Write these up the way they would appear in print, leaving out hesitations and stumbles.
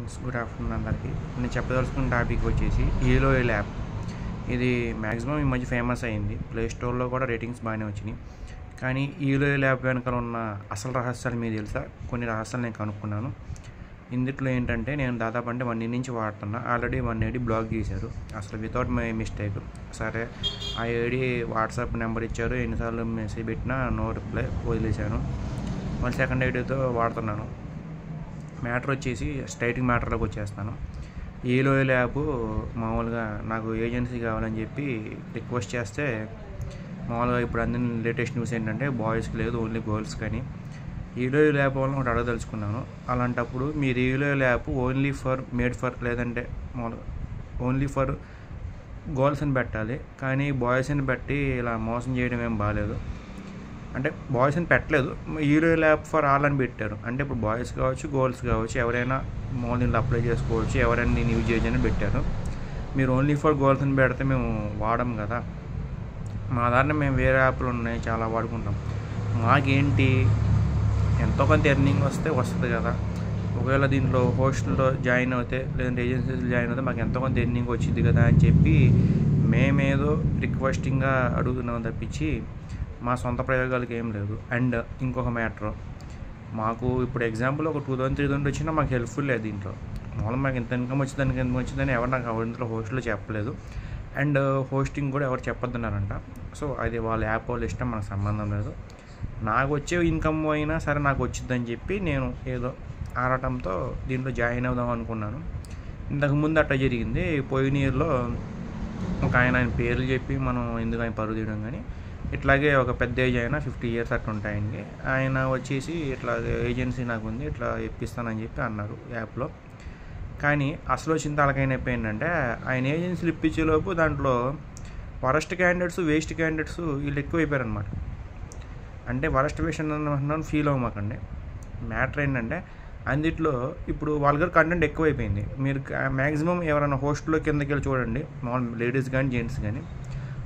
Friends, good afternoon అందరికీ. నేను చెప్పదలుచుకున్న టాపిక్ వచ్చేసి ఈలోయల్ యాప్. ఇది మ్యాక్సిమం ఈ మధ్య ఫేమస్ అయింది. ప్లే స్టోర్లో కూడా రేటింగ్స్ బాగానే వచ్చినాయి. కానీ ఈలోయల్ యాప్ వెనకాల ఉన్న అసలు రహస్యాలు మీకు తెలుసా? కొన్ని రహస్యాలు నేను కనుక్కున్నాను. ఇందులో ఏంటంటే, నేను దాదాపు 1 year నుంచి వాడుతున్నా. ఆల్రెడీ 1 ఐడి బ్లాక్ చేశారు, అసలు వితౌట్ మై మిస్టేక్. సరే, ఆ ఐడి వాట్సాప్ నెంబర్ ఇచ్చారు, ఎన్నిసార్లు మెసేజ్ పెట్టినా నో రిప్లై, వదిలేశాను. మళ్ళీ సెకండ్ ఐడితో వాడుతున్నాను. మ్యాటర్ వచ్చేసి స్ట్రైటింగ్ మ్యాటర్లోకి వచ్చేస్తాను. ఈలోయల్ యాప్ మామూలుగా నాకు ఏజెన్సీ కావాలని చెప్పి రిక్వెస్ట్ చేస్తే, మామూలుగా ఇప్పుడు అందిన లేటెస్ట్ న్యూస్ ఏంటంటే బాయ్స్కి లేదు, ఓన్లీ గర్ల్స్. కానీ ఈలోయల్ యాప్ వల్ల ఒకటి అడగదలుచుకున్నాను. అలాంటప్పుడు మీరు ఈలోయల్ app only for made for, లేదంటే మామూలుగా ఓన్లీ ఫర్ గర్ల్స్ అని పెట్టాలి. కానీ బాయ్స్ని పెట్టి ఇలా మోసం చేయడం ఏం బాగాలేదు. అంటే బాయ్స్ అని పెట్టలేదు, ఈలోయల్ యాప్ ఫర్ ఆల్ అని పెట్టారు. అంటే ఇప్పుడు బాయ్స్ కావచ్చు, గర్ల్స్ కావచ్చు, ఎవరైనా దీనిలో అప్లై చేసుకోవచ్చు, ఎవరైనా నేను యూజ్ చేయని పెట్టారు. మీరు ఓన్లీ ఫర్ గర్ల్స్ అని పెడితే మేము వాడం కదా. మా దాంట్లో మేము వేరే యాప్లు ఉన్నాయి, చాలా వాడుకుంటాం. మాకేంటి, ఎంతో కొంత ఎర్నింగ్ వస్తుంది కదా. ఒకవేళ దీంట్లో హోస్టల్లో జాయిన్ అవుతే, లేదంటే ఏజెన్సీలో జాయిన్ అవుతే మాకు ఎంతో కొంత ఎర్నింగ్ వచ్చింది కదా అని చెప్పి మేమేదో రిక్వెస్టింగ్గా అడుగుతున్నాం తప్పించి మా సొంత ప్రయోగాలకి ఏం లేదు. అండ్ ఇంకొక మ్యాటర్, మాకు ఇప్పుడు ఎగ్జాంపుల్ ఒక 2000-3000 వచ్చినా మాకు హెల్ప్ఫుల్ లేదు దీంట్లో. మామూలుగా మాకు ఇంత ఇన్కమ్ వచ్చిందానికి ఎంత వచ్చిందని ఎవరు నాకు ఇంట్లో హోస్ట్లో చెప్పలేదు. అండ్ హోస్టింగ్ కూడా ఎవరు చెప్పొద్దన్నారంట. సో అది వాళ్ళ యాప్ వాళ్ళ ఇష్టం, మనకు సంబంధం లేదు. నాకు వచ్చే ఇన్కమ్ అయినా సరే నాకు వచ్చిందని చెప్పి నేను ఏదో ఆడటంతో దీంట్లో జాయిన్ అవుదాం అనుకున్నాను. ఇంతకుముందు అట్లా జరిగింది. పోయిన ఇయర్లో ఒక ఆయన పేర్లు చెప్పి మనం ఎందుకు ఆయన పరుగు తీయడం, కానీ ఇట్లాగే ఒక పెద్ద ఏజ్ అయినా 50 years అట్లా ఉంటాయండి. ఆయన వచ్చేసి ఇట్లా ఏజెన్సీ నాకు ఉంది, ఇట్లా ఇప్పిస్తానని చెప్పి అన్నారు యాప్లో. కానీ అసలు వచ్చిన తలకైన నొప్పి ఏంటంటే, ఆయన ఏజెన్సీలు ఇప్పించేలోపు దాంట్లో వరస్ట్ క్యాండిడేట్స్, వేస్ట్ క్యాండిడేట్స్ వీళ్ళు ఎక్కువైపోయారు అనమాట. అంటే వరస్ట్ వేస్ట్ అని ఫీల్ అవ్వమాకండి. మ్యాటర్ ఏంటంటే, అందుట్లో ఇప్పుడు వల్గర్ కంటెంట్ ఎక్కువైపోయింది. మీరు మ్యాక్సిమం ఎవరైనా హోస్టల్లో కిందకి వెళ్ళి చూడండి, మామూలు లేడీస్ కానీ జెంట్స్ కానీ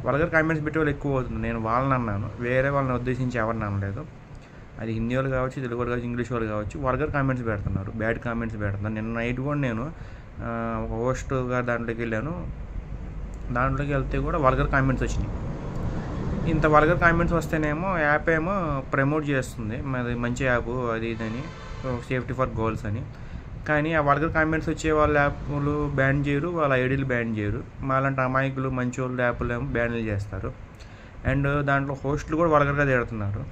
వల్గర్ కామెంట్స్ పెట్టే వాళ్ళు ఎక్కువ అవుతుంది. నేను వాళ్ళని అన్నాను, వేరే వాళ్ళని ఉద్దేశించి ఎవరిని అనలేదు. అది హిందీ వాళ్ళు కావచ్చు, తెలుగు వాళ్ళు కావచ్చు, ఇంగ్లీష్ వాళ్ళు కావచ్చు, వల్గర్ కామెంట్స్ పెడుతున్నారు, బ్యాడ్ కామెంట్స్ పెడుతున్నారు. నిన్న నైట్ కూడా నేను ఒక హోస్ట్ గారు దాంట్లోకి వెళ్ళాను. దాంట్లోకి వెళ్తే కూడా వల్గర్ కామెంట్స్ వచ్చినాయి. ఇంత వల్గర్ కామెంట్స్ వస్తేనేమో యాప్ ఏమో ప్రమోట్ చేస్తుంది, మాది మంచి యాప్ అది ఇదని, సేఫ్టీ ఫర్ గర్ల్స్ అని. కానీ ఆ వల్గర్ కామెంట్స్ వచ్చే వాళ్ళ యాప్లు బ్యాన్ చేయరు, వాళ్ళ ఐడీలు బ్యాన్ చేయరు. మాలాంటి అమాయకులు మంచి వాళ్ళు యాప్లు ఏమో బ్యాన్లు చేస్తారు. అండ్ దాంట్లో హోస్టులు కూడా వల్గర్గా తిడుతున్నారు.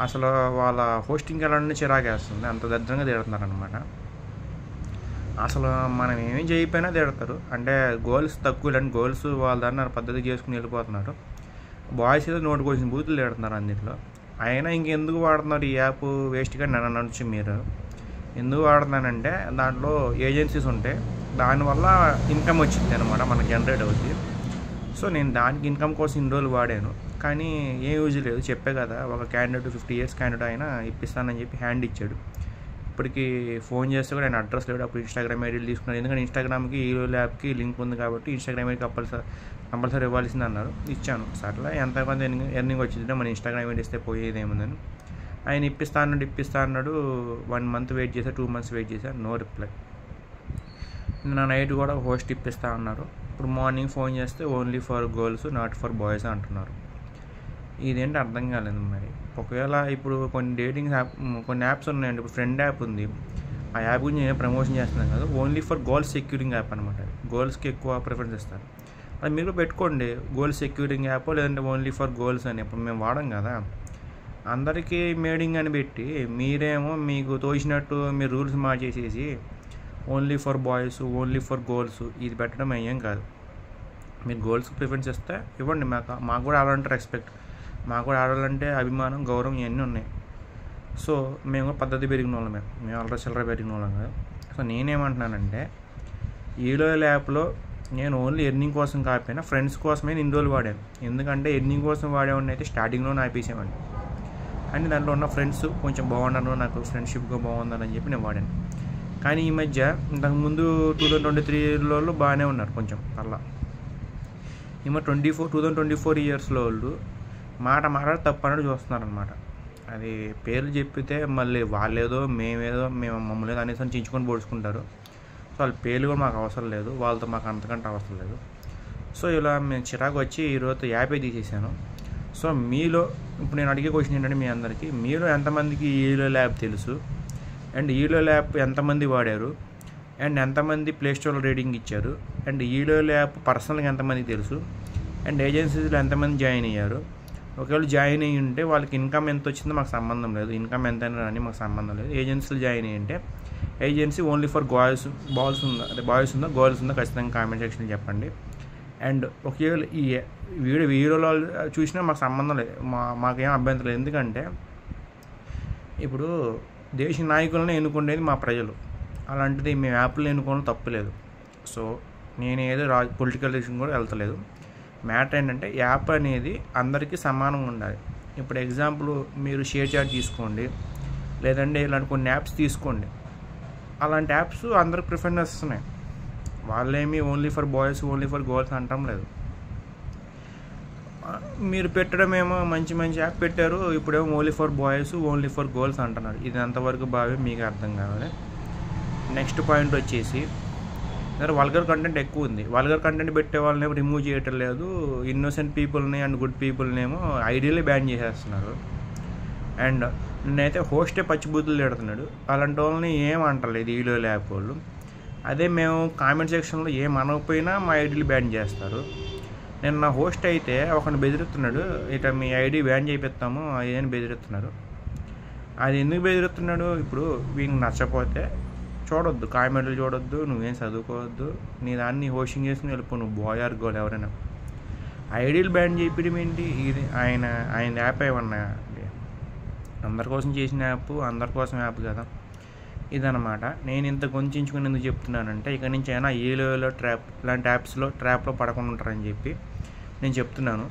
అసలు వాళ్ళ హోస్టింగ్ ఎలా చిరాకేస్తుంది, అంత దరిద్రంగా తిడుతున్నారు అనమాట. అసలు మనం ఏమేం చేయకపోయినా తిడతారు. అంటే గర్ల్స్ తక్కువ, ఇలాంటి గర్ల్స్ వాళ్ళ దాన్ని పద్ధతి చేసుకుని వెళ్ళిపోతున్నారు. బాయ్స్ ఏదో నోటికొచ్చిన బూతులు తిడుతున్నారు అన్నింటిలో. అయినా ఇంకెందుకు వాడుతున్నారు ఈ యాప్ వేస్ట్గా నన్ను అనొచ్చు. మీరు ఎందుకు వాడుతున్నానంటే, దాంట్లో ఏజెన్సీస్ ఉంటాయి, దానివల్ల ఇన్కమ్ వచ్చింది అనమాట, మనకు జనరేట్ అవుతుంది. సో నేను దానికి ఇన్కమ్ కోసం ఇన్ని రోజులు వాడాను, కానీ ఏం యూజ్ లేదు. చెప్పే కదా, ఒక క్యాండిడేట్ 50 years క్యాండిడేట్ అయినా ఇప్పిస్తానని చెప్పి హ్యాండ్ ఇచ్చాడు. ఇప్పటికి ఫోన్ చేస్తే కూడా ఆయన అడ్రస్ లేడు. అప్పుడు ఇన్స్టాగ్రామ్ ఐడీలు తీసుకున్నాను, ఎందుకంటే ఇన్స్టాగ్రామ్కి ఈలోయల్ యాప్కి లింక్ ఉంది కాబట్టి ఇన్స్టాగ్రామ్ ఐడీ కంపల్సరీ ఇవ్వాల్సింది అన్నారు. ఇచ్చాను. సర్లే, ఎంత కొంత ఎర్నింగ్ వచ్చిందంటే మన ఇన్స్టాగ్రామ్ ఐడీ ఇస్తే పోయేది ఏముందని. ఆయన ఇప్పిస్తా అన్నాడు. 1 month వెయిట్ చేశాను, 2 months వెయిట్ చేశాను, నో రిప్లై. నా నైట్ కూడా హోస్ట్ ఇప్పిస్తా అన్నారు. ఇప్పుడు మార్నింగ్ ఫోన్ చేస్తే only for girls, not for boys అంటున్నారు. ఇదేంటి అర్థం కాలేదు. మరి ఒకవేళ ఇప్పుడు కొన్ని యాప్స్ ఉన్నాయండి. ఇప్పుడు ఫ్రెండ్ యాప్ ఉంది, ఆ యాప్ గురించి నేను ప్రమోషన్ చేస్తున్నాను కదా, only for girls securing app అనమాట. గర్ల్స్కి ఎక్కువ ప్రిఫరెన్స్ ఇస్తారు. అది మీరు పెట్టుకోండి, గర్ల్స్ సెక్యూరింగ్ యాప్, లేదంటే ఓన్లీ ఫర్ గర్ల్స్ అని. ఇప్పుడు మేము వాడం కదా, అందరికీ మేడింగ్ అని పెట్టి మీరేమో మీకు తోచినట్టు మీరు రూల్స్ మార్చేసేసి only for boys, only for girls ఇది పెట్టడం ఏం కాదు. మీరు గర్ల్స్కి ప్రిఫరెన్స్ ఇస్తే ఇవ్వండి, మాకు కూడా ఆడాలంటే రెస్పెక్ట్, మాకు కూడా ఆడాలంటే అభిమానం, గౌరవం ఇవన్నీ ఉన్నాయి. సో మేము కూడా పద్ధతి పెరిగిన వాళ్ళం, మేము అల్లరి చిల్లర పెరిగిన వాళ్ళం కదా. సో నేనేమంటున్నానంటే, ఈలోయల్ యాప్లో నేను ఓన్లీ ఎర్నింగ్ కోసం కాకపోయినా ఫ్రెండ్స్ కోసమే ఇన్ని రోజులు వాడాను. ఎందుకంటే ఎర్నింగ్ కోసం వాడేవాడిని అయితే స్టార్టింగ్లో ఆపేసేవాడిని. కానీ దాంట్లో ఉన్న ఫ్రెండ్స్ కొంచెం బాగున్నాను, నాకు ఫ్రెండ్షిప్గా బాగుందని చెప్పి నేను వాడాను. కానీ ఈ మధ్య ఇంతకుముందు 2023లో బాగానే ఉన్నారు కొంచెం. అలా ఏమో 2024 years వాళ్ళు మాట తప్పు అన్నట్టు చూస్తున్నారనమాట. అది పేర్లు చెప్పితే మళ్ళీ వాళ్ళేదో మేము మమ్మల్ని ఏదో అనేసి చించుకొని పొడుచుకుంటారు. సో వాళ్ళ పేర్లు కూడా మాకు అవసరం లేదు, వాళ్ళతో మాకు అంతకంటే అవసరం లేదు. సో ఇలా మేము చిరాకు వచ్చి ఈరోజు యాపే తీసేసాను. సో మీలో ఇప్పుడు నేను అడిగే క్వశ్చన్ ఏంటంటే, మీ అందరికీ మీలో ఎంతమందికి ఈలో ల్యాబ్ తెలుసు, అండ్ ఈలో ల్యాబ్ ఎంతమంది వాడారు, అండ్ ఎంతమంది ప్లేస్టోర్లో రేటింగ్ ఇచ్చారు, అండ్ ఈలో ల్యాబ్ పర్సనల్గా ఎంతమందికి తెలుసు, అండ్ ఏజెన్సీస్లో ఎంతమంది జాయిన్ అయ్యారు. ఒకవేళ జాయిన్ అయ్యి ఉంటే వాళ్ళకి ఇన్కమ్ ఎంత వచ్చిందో మాకు సంబంధం లేదు, ఇన్కమ్ ఎంత అని మాకు సంబంధం లేదు. ఏజెన్సీలు జాయిన్ అయ్యి ఉంటే ఏజెన్సీ ఓన్లీ ఫర్ బాయ్స్ ఉందా గర్ల్స్ ఉందా ఖచ్చితంగా కామెంట్ సెక్షన్లో చెప్పండి. అండ్ ఒకవేళ ఈ వీడియోలో చూసినా మాకు సంబంధం లేదు, మాకేం అభ్యంతరం లేదు. ఎందుకంటే ఇప్పుడు దేశ నాయకులను ఎన్నుకునేది మా ప్రజలు, అలాంటిది మేము యాప్లు ఎన్నుకోవడం తప్పులేదు. సో నేను ఏదో పొలిటికల్ డిసిషన్ కూడా వెళ్తలేదు. మ్యాటర్ ఏంటంటే యాప్ అనేది అందరికీ సమానంగా ఉండాలి. ఇప్పుడు ఎగ్జాంపుల్ మీరు షేర్ చాట్ తీసుకోండి, లేదంటే ఇలాంటి కొన్ని యాప్స్ తీసుకోండి. అలాంటి యాప్స్ అందరికి ప్రిఫరెన్స్ ఇస్తున్నాయి. వాళ్ళేమి only for boys only for girls అంటాం లేదు. మీరు పెట్టడమేమో మంచి మంచి యాప్ పెట్టారు, ఇప్పుడేమో only for boys only for girls అంటున్నారు. ఇది ఎంతవరకు బాగా మీకు అర్థం కావాలి. నెక్స్ట్ పాయింట్ వచ్చేసి వల్గర్ కంటెంట్ ఎక్కువ ఉంది. వల్గర్ కంటెంట్ పెట్టే వాళ్ళనేమో రిమూవ్ చేయటం లేదు, ఇన్నోసెంట్ పీపుల్ని అండ్ గుడ్ పీపుల్నేమో ఐడియల్లీ బ్యాన్ చేసేస్తున్నారు. అండ్ నేనైతే హోస్టే పచ్చిబూతులు తిడుతున్నాడు. అలాంటి వాళ్ళని ఏం అంటలేదు ఈలో ల్యాబ్ వాళ్ళు. అదే మేము కామెంట్ సెక్షన్లో ఏం అనకపోయినా మా ఐడీలు బ్యాన్ చేస్తారు. నేను నా హోస్ట్ అయితే ఒకరిని బెదిరిస్తున్నాడు, ఇక మీ ఐడి బ్యాన్ చేపిస్తాము అదేని బెదిరిస్తున్నారు. అది ఎందుకు బెదిరిస్తున్నాడు? ఇప్పుడు వీనికి నచ్చపోతే చూడొద్దు, కామెంట్లు చూడొద్దు, నువ్వేం చదువుకోవద్దు, నీ దాన్ని హోస్టింగ్ చేసుకుని వెళ్ళిపో, నువ్వు బాయ్ ఆర్ గర్ల్ ఎవరైనా. ఐడీలు బ్యాన్ చేయడం ఏంటి? ఇది ఆయన యాప్ ఏమన్నా అందరి కోసం చేసిన యాప్, అందరి కోసం యాప్ కదా ఇదన్నమాట. నేను ఇంత కొంచెంచుకుని ఎందుకు చెప్తున్నానంటే, ఇక నుంచి అయినా ఏలో ట్రాప్ ఇలాంటి ట్రాప్లో పడకుండా ఉంటారని చెప్పి నేను చెప్తున్నాను.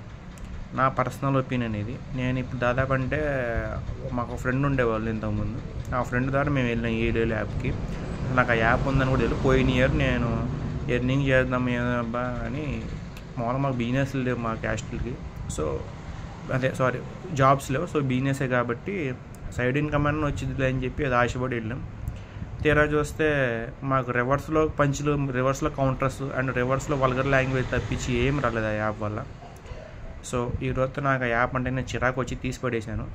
నా పర్సనల్ ఒపీనియన్ ఇది. నేను ఇప్పుడు దాదాపు అంటే మాకు ఒక ఫ్రెండ్ ఉండేవాళ్ళు ఇంతకుముందు, ఆ ఫ్రెండ్ ద్వారా మేము వెళ్ళినాం ఏలో యాప్కి. నాకు ఆ యాప్ ఉందని కూడా తెలియదు. పోయిన ఇయర్ నేను ఎర్నింగ్ చేద్దాం ఏదబ్బా అని, మామూలుగా మాకు బిజినెస్ లేవు మా క్యాస్ట్లకి, సో జాబ్స్ లేవు, సో బిజినెసే కాబట్టి సైడ్ ఇన్కమ్ అన్న వచ్చిందిలే అని చెప్పి అది ఆశపడి వెళ్ళాం. తీరా చూస్తే మాకు రివర్స్లో పంచులు, రివర్స్లో కౌంటర్స్ అండ్ రివర్స్లో వల్గర్ లాంగ్వేజ్ తప్పించి ఏం రాలేదు ఆ యాప్ వల్ల. సో ఈరోజు నాకు ఆ యాప్ అంటే నేను చిరాకు వచ్చి తీసి పడేశాను.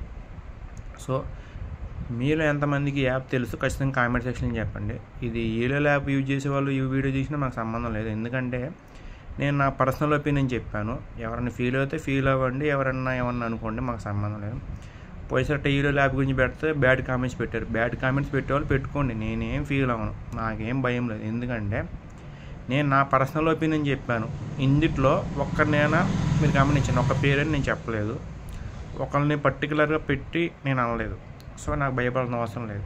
సో మీలో ఎంతమందికి యాప్ తెలుసు ఖచ్చితంగా కామెంట్ సెక్షన్లో చెప్పండి. ఇది ఏలో యాప్ యూజ్ చేసే వాళ్ళు ఈ వీడియో చూసినా నాకు సంబంధం లేదు, ఎందుకంటే నేను నా పర్సనల్ ఒపీనియన్ చెప్పాను. ఎవరైనా ఫీల్ అయితే ఫీల్ అవ్వండి, ఎవరన్నా ఏమన్నా అనుకోండి, మాకు సంబంధం లేదు. పోయిసరి ఈలో ల్యాబ్ గురించి పెడితే బ్యాడ్ కామెంట్స్ పెట్టారు. బ్యాడ్ కామెంట్స్ పెట్టేవాళ్ళు పెట్టుకోండి, నేనేం ఫీల్ అవ్వను, నాకేం భయం లేదు. ఎందుకంటే నేను నా పర్సనల్ ఒపీనియన్ చెప్పాను. ఇందులో ఒక్కరినైనా మీరు గమనించండి, ఒక పేరని నేను చెప్పలేదు, ఒకరిని పర్టికులర్గా పెట్టి నేను అనలేదు. సో నాకు భయపడాల్సిన అవసరం లేదు.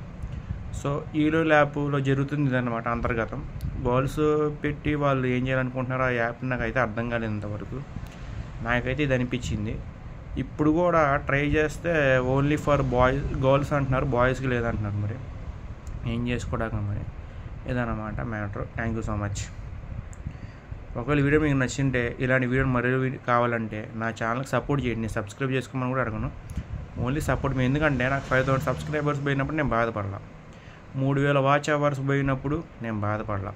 సో ఈలో ల్యాబ్లో జరుగుతుంది ఇదన్నమాట అంతర్గతం. గర్ల్స్ పెట్టి వాళ్ళు ఏం చేయాలనుకుంటున్నారో ఆ యాప్ నాకైతే అర్థం కాలేదు ఇంతవరకు. నాకైతే ఇది అనిపించింది. ఇప్పుడు కూడా ట్రై చేస్తే ఓన్లీ ఫర్ గర్ల్స్ అంటున్నారు, బాయ్స్కి లేదంటున్నారు. మరి ఏం చేసుకోవడానికి మరి ఇదన్నమాట matter. Thank you so much. ఒకవేళ వీడియో మీకు నచ్చింటే ఇలాంటి వీడియో మరో కావాలంటే నా ఛానల్కి సపోర్ట్ చేయండి. సబ్స్క్రైబ్ చేసుకోమని కూడా అడగను, ఓన్లీ సపోర్ట్ మీ. ఎందుకంటే నాకు 5000 సబ్స్క్రైబర్స్ పోయినప్పుడు నేను బాధపడలా, 3000 వాచ్ అవర్స్ పోయినప్పుడు నేను బాధపడలా,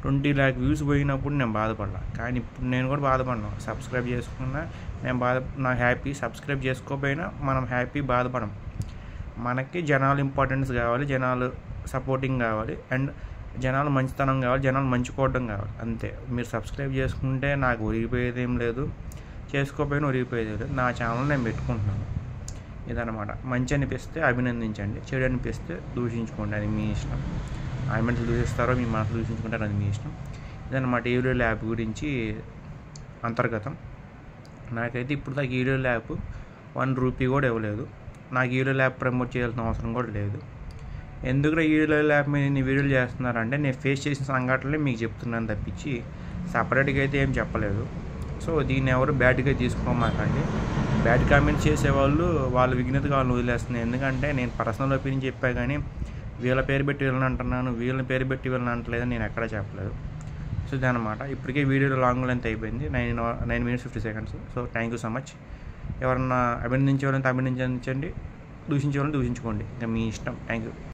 20 lakh వ్యూస్ పోయినప్పుడు నేను బాధపడలా. కానీ ఇప్పుడు నేను కూడా బాధపడను. సబ్స్క్రైబ్ చేసుకున్నా నేను నాకు హ్యాపీ, సబ్స్క్రైబ్ చేసుకోకపోయినా మనం హ్యాపీ, బాధపడం. మనకి జనాలు ఇంపార్టెన్స్ కావాలి, జనాలు సపోర్టింగ్ కావాలి, అండ్ జనాలు మంచితనం కావాలి, జనాలు మంచుకోవడం కావాలి, అంతే. మీరు సబ్స్క్రైబ్ చేసుకుంటే నాకు ఒరిగిపోయేది ఏం లేదు, చేసుకోకపోయినా ఒరిగిపోయేది లేదు. నా ఛానల్ నేను పెట్టుకుంటున్నాను, ఇదన్నమాట. మంచి అనిపిస్తే అభినందించండి, చెడు అనిపిస్తే దూషించుకోండి, అది మీ ఇష్టం. కామెంట్స్ దూషిస్తారో మీ మనసు దూషించుకుంటారో అది మీ ఇష్టం. ఇదన్నమాట ఈలో ల్యాబ్ గురించి అంతర్గతం. నాకైతే ఇప్పుడు దాకా ఈలో ల్యాబ్ 1 రూపీ కూడా ఇవ్వలేదు. నాకు ఈలో ల్యాబ్ ప్రమోట్ చేయాల్సిన అవసరం కూడా లేదు. ఎందుకు ఈలో ల్యాబ్ మీద ఇన్ని వీడియోలు చేస్తున్నారంటే నేను ఫేస్ చేసిన సంఘటనలే మీకు చెప్తున్నాను తప్పించి సపరేట్గా అయితే ఏం చెప్పలేదు. సో దీన్ని ఎవరు బ్యాడ్గా తీసుకోమాకండి. బ్యాడ్ కామెంట్స్ చేసేవాళ్ళు వాళ్ళ విఘ్నతగా వాళ్ళని వదిలేస్తున్నాయి. ఎందుకంటే నేను పర్సనల్ ఒపీనియన్ చెప్పా కానీ వీళ్ళ పేరు పెట్టి వీళ్ళని అంటున్నాను, వీళ్ళని పేరు పెట్టి వీళ్ళని అంటలేదని నేను ఎక్కడా చెప్పలేదు. సో ఇదన్నమాట. ఇప్పటికే వీడియో లాంగ్ లెంత్ అయిపోయింది, 9 minutes 50 seconds. So thank you so much. ఎవరన్నా అభినందించే వాళ్ళని అభినందించండి, దూషించే వాళ్ళని దూషించుకోండి, ఇంకా మీ ఇష్టం. Thank you.